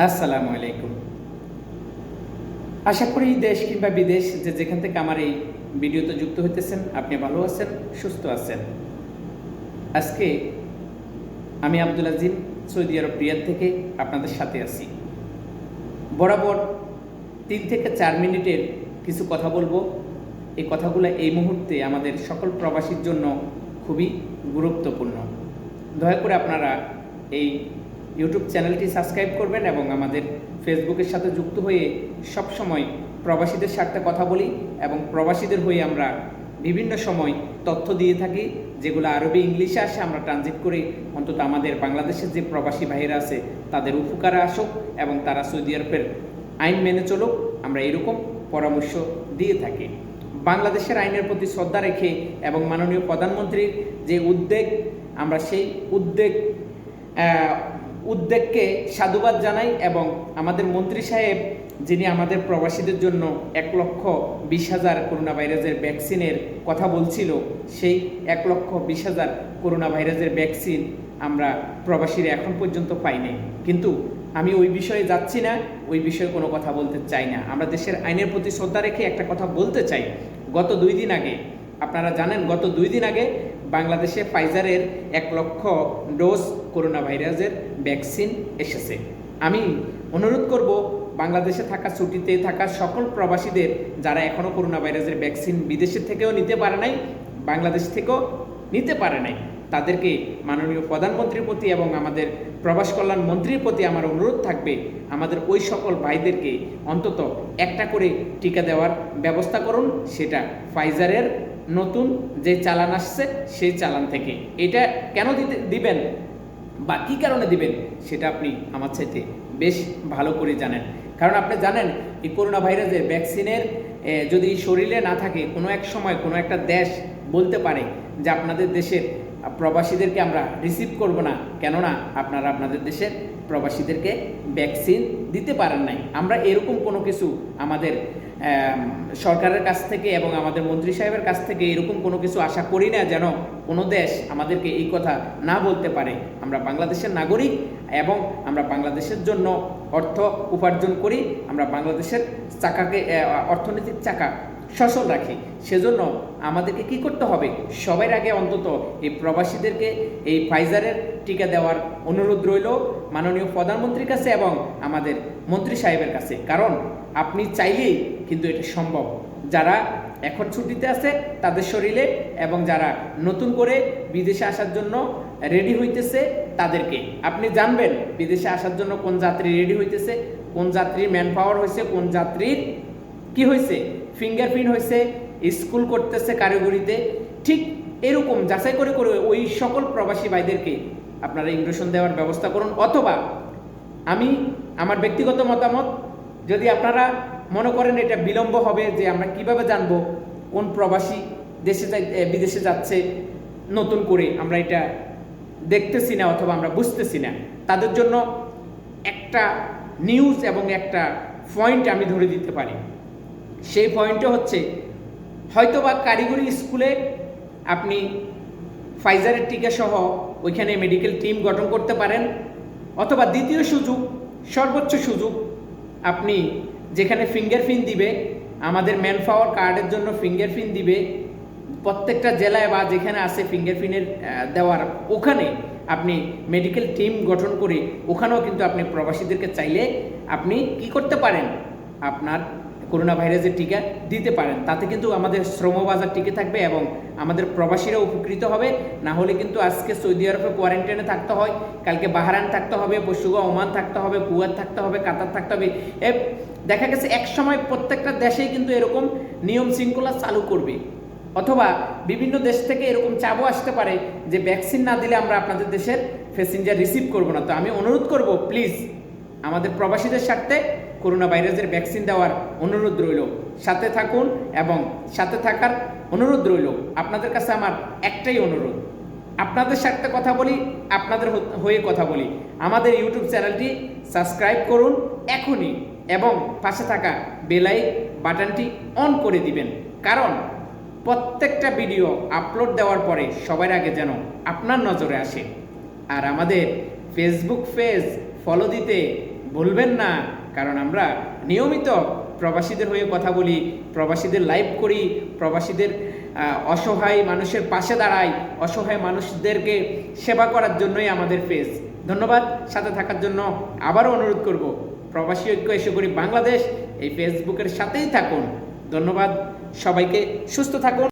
আসসালামু আলাইকুম। আশা করি দেশ কিংবা বিদেশ যেখান থেকে আমার এই ভিডিওতে যুক্ত হইতেছেন আপনি ভালো আছেন, সুস্থ আছেন। আজকে আমি আব্দুল আজিম সৌদি আরব রিয়াদ থেকে আপনাদের সাথে আছি। বরাবর 3 থেকে 4 মিনিটের কিছু কথা বলবো। এই কথাগুলো এই মুহূর্তে আমাদের সকল প্রবাসীর জন্য খুবই গুরুত্বপূর্ণ। দয়া করে আপনারা এই ইউটিউব চ্যানেলটি সাবস্ক্রাইব করবেন এবং আমাদের ফেসবুকের সাথে যুক্ত হয়ে সবসময় প্রবাসীদের স্বার্থে কথা বলি এবং প্রবাসীদের হয়ে আমরা বিভিন্ন সময় তথ্য দিয়ে থাকি, যেগুলো আরবি ইংলিশে আসে আমরা ট্রানজিট করে অন্তত আমাদের বাংলাদেশের যে প্রবাসী ভাইয়েরা আছে তাদের উপকারে আসুক এবং তারা সৌদি আরবের আইন মেনে চলুক, আমরা এরকম পরামর্শ দিয়ে থাকি। বাংলাদেশের আইনের প্রতি শ্রদ্ধা রেখে এবং মাননীয় প্রধানমন্ত্রীর যে উদ্বেগ, আমরা সেই উদ্বেগকে সাধুবাদ জানাই এবং আমাদের মন্ত্রী সাহেব যিনি আমাদের প্রবাসীদের জন্য 1,20,000 করোনা ভাইরাসের ভ্যাকসিনের কথা বলছিল, সেই 1,20,000 করোনা ভাইরাসের ভ্যাকসিন আমরা প্রবাসীরা এখন পর্যন্ত পাইনি। কিন্তু আমি ওই বিষয়ে যাচ্ছি না, ওই বিষয়ে কোনো কথা বলতে চাই না। আমরা দেশের আইনের প্রতি শ্রদ্ধা রেখে একটা কথা বলতে চাই। গত 2 দিন আগে আপনারা জানেন, গত 2 দিন আগে বাংলাদেশে ফাইজারের 1 লক্ষ ডোজ করোনা ভাইরাসের ভ্যাকসিন এসেছে। আমি অনুরোধ করব বাংলাদেশে থাকা ছুটিতে থাকা সকল প্রবাসীদের যারা এখনও করোনা ভাইরাসের ভ্যাকসিন বিদেশের থেকেও নিতে পারে নাই, বাংলাদেশ থেকেও নিতে পারে নাই, তাদেরকে মাননীয় প্রধানমন্ত্রীর প্রতি এবং আমাদের প্রবাস কল্যাণ মন্ত্রীর প্রতি আমার অনুরোধ থাকবে, আমাদের ওই সকল ভাইদেরকে অন্তত একটা করে টিকা দেওয়ার ব্যবস্থা করুন। সেটা ফাইজারের নতুন যে চালান আসছে সেই চালান থেকে। এটা কেন দিবেন বা কী কারণে দিবেন সেটা আপনি আমার চাইতে বেশ ভালো করে জানেন। কারণ আপনি জানেন এই করোনা ভাইরাসের ভ্যাকসিনের যদি শরীরে না থাকে, কোনো এক সময় কোনো একটা দেশ বলতে পারে যে আপনাদের দেশের প্রবাসীদেরকে আমরা রিসিভ করব না, কেননা আপনারা আপনাদের দেশের প্রবাসীদেরকে ভ্যাকসিন দিতে পারেন নাই। আমরা এরকম কোনো কিছু আমাদের সরকারের কাছ থেকে এবং আমাদের মন্ত্রী সাহেবের কাছ থেকে এরকম কোনো কিছু আশা করি না যেন কোনো দেশ আমাদেরকে এই কথা না বলতে পারে। আমরা বাংলাদেশের নাগরিক এবং আমরা বাংলাদেশের জন্য অর্থ উপার্জন করি, আমরা বাংলাদেশের চাকাকে অর্থনৈতিক চাকা সচল রাখি। সেজন্য আমাদেরকে কি করতে হবে, সবার আগে অন্তত এই প্রবাসীদেরকে এই ফাইজারের টিকা দেওয়ার অনুরোধ রইল মাননীয় প্রধানমন্ত্রীর কাছে এবং আমাদের মন্ত্রী সাহেবের কাছে। কারণ আপনি চাইলেই কিন্তু এটা সম্ভব। যারা এখন ছুটিতে আছে তাদের শরীরে এবং যারা নতুন করে বিদেশে আসার জন্য রেডি হইতেছে তাদেরকে আপনি জানবেন বিদেশে আসার জন্য কোন যাত্রী রেডি হইতেছে, কোন যাত্রীর ম্যান পাওয়ার হয়েছে, কোন যাত্রীর কি হয়েছে, ফিঙ্গারপ্রিন্ট হয়েছে, স্কুল করতেছে কারিগরিতে। ঠিক এরকম যাচাই করে করে ওই সকল প্রবাসী ভাইদেরকে আপনারা ইনভিটেশন দেওয়ার ব্যবস্থা করুন। অথবা আমি আমার ব্যক্তিগত মতামত, যদি আপনারা মনে করেন এটা বিলম্ব হবে যে আমরা কিভাবে জানবো কোন প্রবাসী বিদেশে যাচ্ছে নতুন করে, আমরা এটা দেখতেছি না অথবা আমরা বুঝতেছি না, তাদের জন্য একটা নিউজ এবং একটা পয়েন্ট আমি ধরে দিতে পারি। সেই পয়েন্টটা হচ্ছে, হয়তোবা কারিগরি স্কুলে আপনি ফাইজারের টিকা সহ ওইখানে মেডিকেল টিম গঠন করতে পারেন। অথবা দ্বিতীয় সুযোগ, সর্বোচ্চ সুযোগ, আপনি যেখানে ফিঙ্গারপ্রিন্ট দিবে, আমাদের ম্যান পাওয়ার কার্ডের জন্য ফিঙ্গারপ্রিন্ট দিবে প্রত্যেকটা জেলায় বা যেখানে আছে ফিঙ্গারপ্রিন্টের দেওয়ার, ওখানে আপনি মেডিকেল টিম গঠন করে ওখানেও কিন্তু আপনি প্রবাসীদেরকে চাইলে আপনি কি করতে পারেন, আপনার করোনা ভাইরাসের টিকা দিতে পারেন। তাতে কিন্তু আমাদের শ্রমবাজার টিকে থাকবে এবং আমাদের প্রবাসীরা উপকৃত হবে। না হলে কিন্তু আজকে সৌদি আরবে কোয়ারেন্টাইনে থাকতে হয়, কালকে বাহরাইন থাকতে হবে, পরশুগা ওমান থাকতে হবে, কুয়েত থাকতে হবে, কাতার থাকতে হবে। দেখা গেছে এক সময় প্রত্যেকটা দেশেই কিন্তু এরকম নিয়ম শৃঙ্খলা চালু করবে। অথবা বিভিন্ন দেশ থেকে এরকম চাপও আসতে পারে যে ভ্যাকসিন না দিলে আমরা আপনাদের দেশের প্যাসেঞ্জার রিসিভ করব না। তো আমি অনুরোধ করব, প্লিজ আমাদের প্রবাসীদের স্বার্থে করোনা ভাইরাসের ভ্যাকসিন দেওয়ার অনুরোধ রইল। সাথে থাকুন এবং সাথে থাকার অনুরোধ রইল। আপনাদের কাছে আমার একটাই অনুরোধ, আপনাদের স্বার্থে কথা বলি, আপনাদের হয়ে কথা বলি। আমাদের ইউটিউব চ্যানেলটি সাবস্ক্রাইব করুন এখনই এবং পাশে থাকা বেল বাটনটি অন করে দিবেন। কারণ প্রত্যেকটা ভিডিও আপলোড দেওয়ার পরে সবার আগে যেন আপনার নজরে আসে। আর আমাদের ফেসবুক পেজ ফলো দিতে ভুলবেন না, কারণ আমরা নিয়মিত প্রবাসীদের হয়ে কথা বলি, প্রবাসীদের লাইভ করি, প্রবাসীদের অসহায় মানুষের পাশে দাঁড়াই, অসহায় মানুষদেরকে সেবা করার জন্যই আমাদের পেজ। ধন্যবাদ সাথে থাকার জন্য। আবারও অনুরোধ করব, প্রবাসী ঐক্য এসে করি বাংলাদেশ এই ফেসবুকের সাথেই থাকুন। ধন্যবাদ সবাইকে, সুস্থ থাকুন।